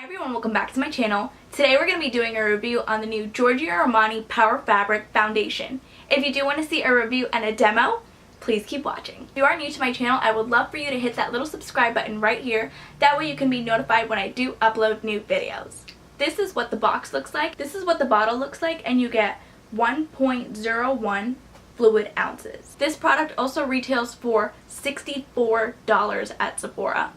everyone, welcome back to my channel. Today we're going to be doing a review on the new Giorgio Armani Power Fabric Foundation. If you do want to see a review and a demo, please keep watching. If you are new to my channel, I would love for you to hit that little subscribe button right here. That way you can be notified when I do upload new videos. This is what the box looks like. This is what the bottle looks like, and you get 1.01 fluid ounces. This product also retails for $64 at Sephora.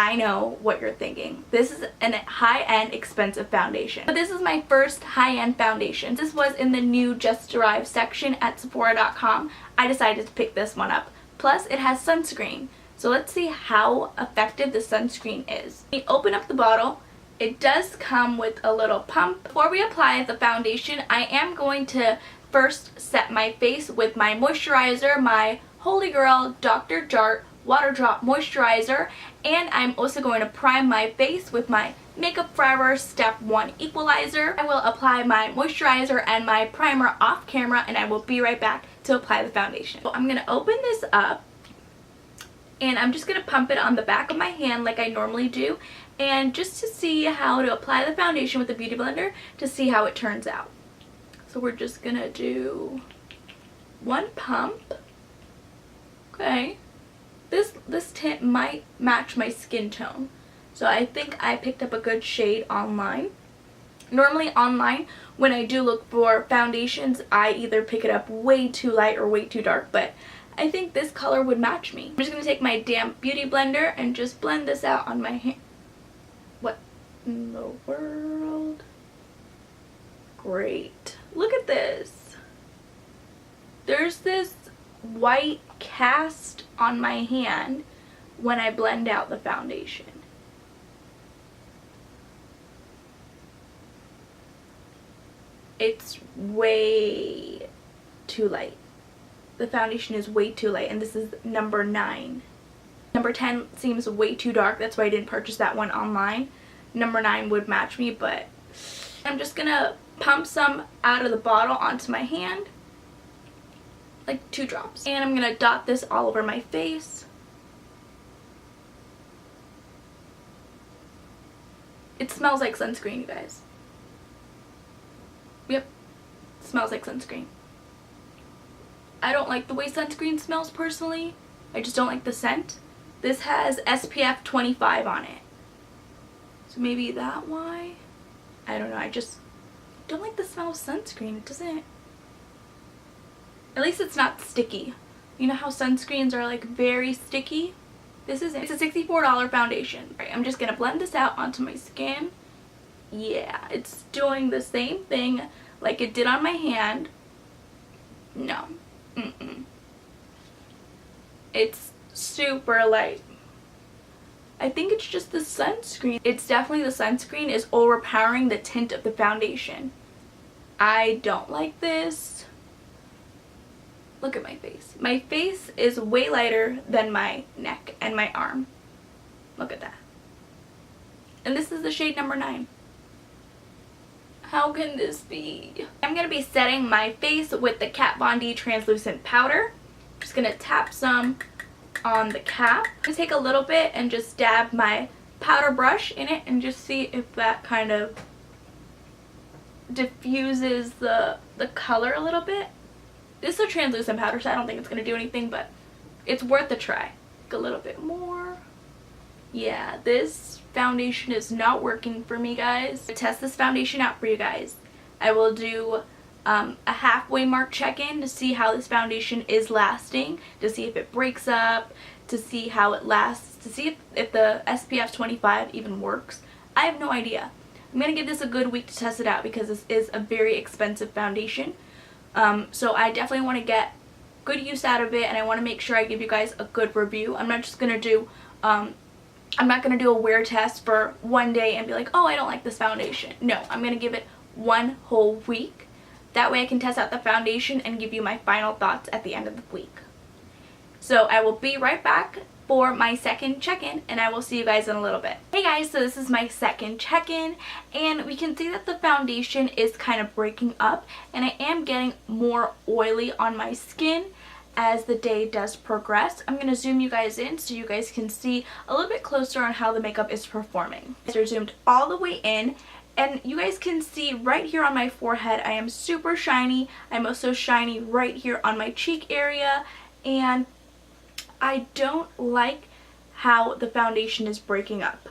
I know what you're thinking. This is a high-end expensive foundation. But this is my first high-end foundation. This was in the new Just Arrived section at Sephora.com. I decided to pick this one up. Plus, it has sunscreen. So let's see how effective the sunscreen is. When you open up the bottle, it does come with a little pump. Before we apply the foundation, I am going to first set my face with my moisturizer, my Holy Grail Dr. Jart Water Drop Moisturizer, and I'm also going to prime my face with my Makeup Forever Step 1 Equalizer. I will apply my moisturizer and my primer off camera, and I will be right back to apply the foundation. So I'm going to open this up, and I'm just going to pump it on the back of my hand like I normally do, and just to see how to apply the foundation with the Beauty Blender to see how it turns out. So we're just going to do one pump. Okay. This tint might match my skin tone, so I think I picked up a good shade online. Normally online, when I do look for foundations, I either pick it up way too light or way too dark, but I think this color would match me. I'm just going to take my damp Beauty Blender and just blend this out on my hand. What in the world? Great. Look at this. There's this white cast on my hand when I blend out the foundation. It's way too light. The foundation is way too light, and this is number 9. Number 10 seems way too dark, that's why I didn't purchase that one online. Number 9 would match me, but I'm just gonna pump some out of the bottle onto my hand. Like 2 drops. And I'm going to dot this all over my face. It smells like sunscreen, you guys. Yep. It smells like sunscreen. I don't like the way sunscreen smells personally. I just don't like the scent. This has SPF 25 on it. So maybe that why? I don't know. I just don't like the smell of sunscreen. It doesn't... At least it's not sticky. You know how sunscreens are like very sticky? This isn't. It's a $64 foundation. Alright, I'm just going to blend this out onto my skin. Yeah, it's doing the same thing like it did on my hand. No. It's super light. I think it's just the sunscreen. It's definitely the sunscreen is overpowering the tint of the foundation. I don't like this. Look at my face. My face is way lighter than my neck and my arm. Look at that. And this is the shade number 9. How can this be? I'm going to be setting my face with the Kat Von D translucent powder. I'm just going to tap some on the cap. I'm going to take a little bit and just dab my powder brush in it and just see if that kind of diffuses the color a little bit. This is a translucent powder, so I don't think it's going to do anything, but it's worth a try. A little bit more. Yeah, this foundation is not working for me, guys. To test this foundation out for you guys, I will do a halfway mark check-in to see how this foundation is lasting, to see if it breaks up, to see how it lasts, to see if the SPF 25 even works. I have no idea. I'm going to give this a good week to test it out because this is a very expensive foundation. So I definitely want to get good use out of it, and I want to make sure I give you guys a good review. I'm not just going to do, I'm not going to do a wear test for one day and be like, oh, I don't like this foundation. No, I'm going to give it one whole week. That way I can test out the foundation and give you my final thoughts at the end of the week. So I will be right back for my second check-in, and I will see you guys in a little bit. Hey guys, so this is my second check-in, and we can see that the foundation is kind of breaking up, and I am getting more oily on my skin, as the day does progress. I'm going to zoom you guys in so you guys can see a little bit closer on how the makeup is performing. They're zoomed all the way in, and you guys can see right here on my forehead I am super shiny. I'm also shiny right here on my cheek area, and I don't like how the foundation is breaking up.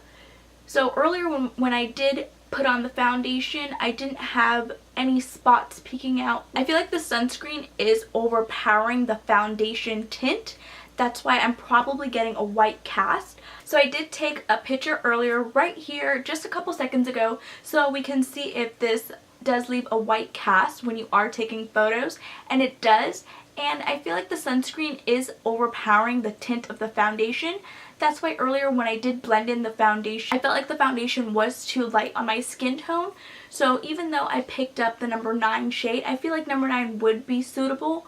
So earlier when I did put on the foundation, I didn't have any spots peeking out. I feel like the sunscreen is overpowering the foundation tint. That's why I'm probably getting a white cast. So I did take a picture earlier right here just a couple seconds ago so we can see if this does leave a white cast when you are taking photos, and it does. And I feel like the sunscreen is overpowering the tint of the foundation. That's why earlier when I did blend in the foundation, I felt like the foundation was too light on my skin tone. So even though I picked up the number 9 shade, I feel like number 9 would be suitable.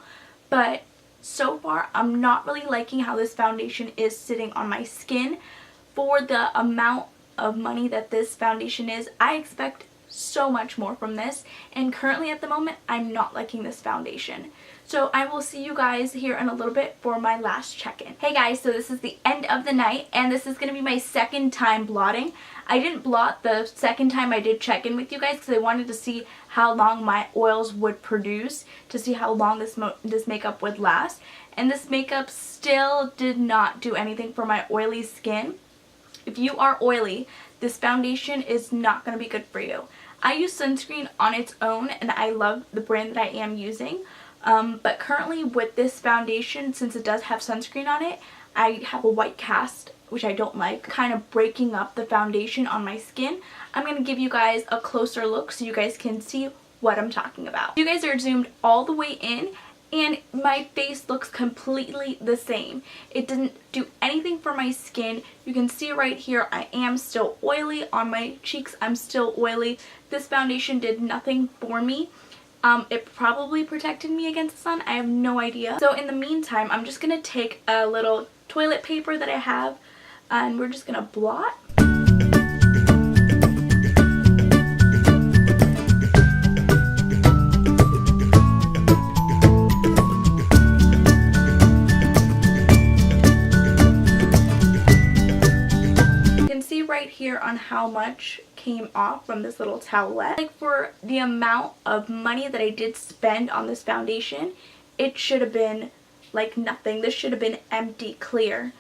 But so far, I'm not really liking how this foundation is sitting on my skin. For the amount of money that this foundation is, I expect so much more from this, and currently at the moment I'm not liking this foundation. So I will see you guys here in a little bit for my last check-in. Hey guys, so this is the end of the night, and this is going to be my second time blotting. I didn't blot the second time I did check in with you guys because I wanted to see how long my oils would produce, to see how long this makeup would last. And this makeup still did not do anything for my oily skin. If you are oily, this foundation is not going to be good for you. I use sunscreen on its own, and I love the brand that I am using. But currently with this foundation, since it does have sunscreen on it, I have a white cast, which I don't like, kind of breaking up the foundation on my skin. I'm going to give you guys a closer look so you guys can see what I'm talking about. You guys are zoomed all the way in, and my face looks completely the same. It didn't do anything for my skin. You can see right here I am still oily. On my cheeks I'm still oily. This foundation did nothing for me. It probably protected me against the sun. I have no idea. So in the meantime, I'm just going to take a little toilet paper that I have, and we're just going to blot. Right here on how much came off from this little towelette. Like, for the amount of money that I did spend on this foundation, it should have been like nothing. This should have been empty clear.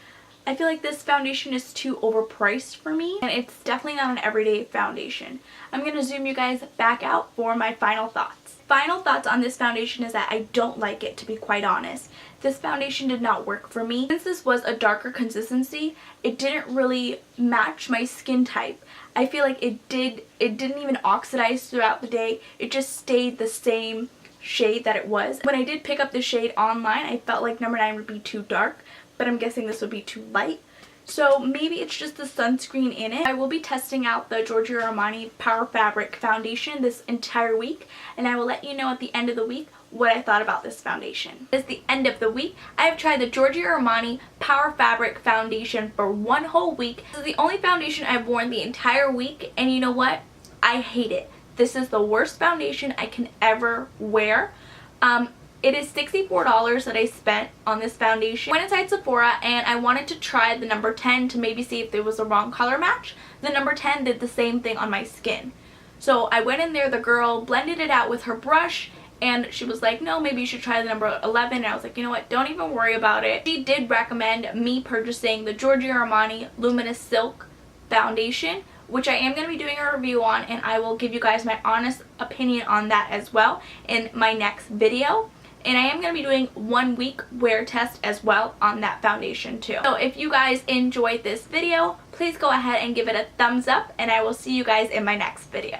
I feel like this foundation is too overpriced for me, and it's definitely not an everyday foundation. I'm going to zoom you guys back out for my final thoughts. Final thoughts on this foundation is that I don't like it, to be quite honest. This foundation did not work for me. Since this was a darker consistency, it didn't really match my skin type. I feel like it didn't even oxidize throughout the day. It just stayed the same shade that it was. When I did pick up the shade online, I felt like number 9 would be too dark, but I'm guessing this would be too light. So maybe it's just the sunscreen in it. I will be testing out the Giorgio Armani Power Fabric foundation this entire week, and I will let you know at the end of the week what I thought about this foundation. This is the end of the week. I have tried the Giorgio Armani Power Fabric foundation for 1 whole week. This is the only foundation I've worn the entire week, and you know what? I hate it. This is the worst foundation I can ever wear. It is $64 that I spent on this foundation. I went inside Sephora and I wanted to try the number 10 to maybe see if there was a wrong color match. The number 10 did the same thing on my skin. So I went in there, the girl blended it out with her brush, and she was like, no, maybe you should try the number 11. And I was like, you know what, don't even worry about it. She did recommend me purchasing the Giorgio Armani Luminous Silk foundation, which I am going to be doing a review on, and I will give you guys my honest opinion on that as well in my next video. And I am going to be doing 1 week wear test as well on that foundation too. So if you guys enjoyed this video, please go ahead and give it a thumbs up, and I will see you guys in my next video.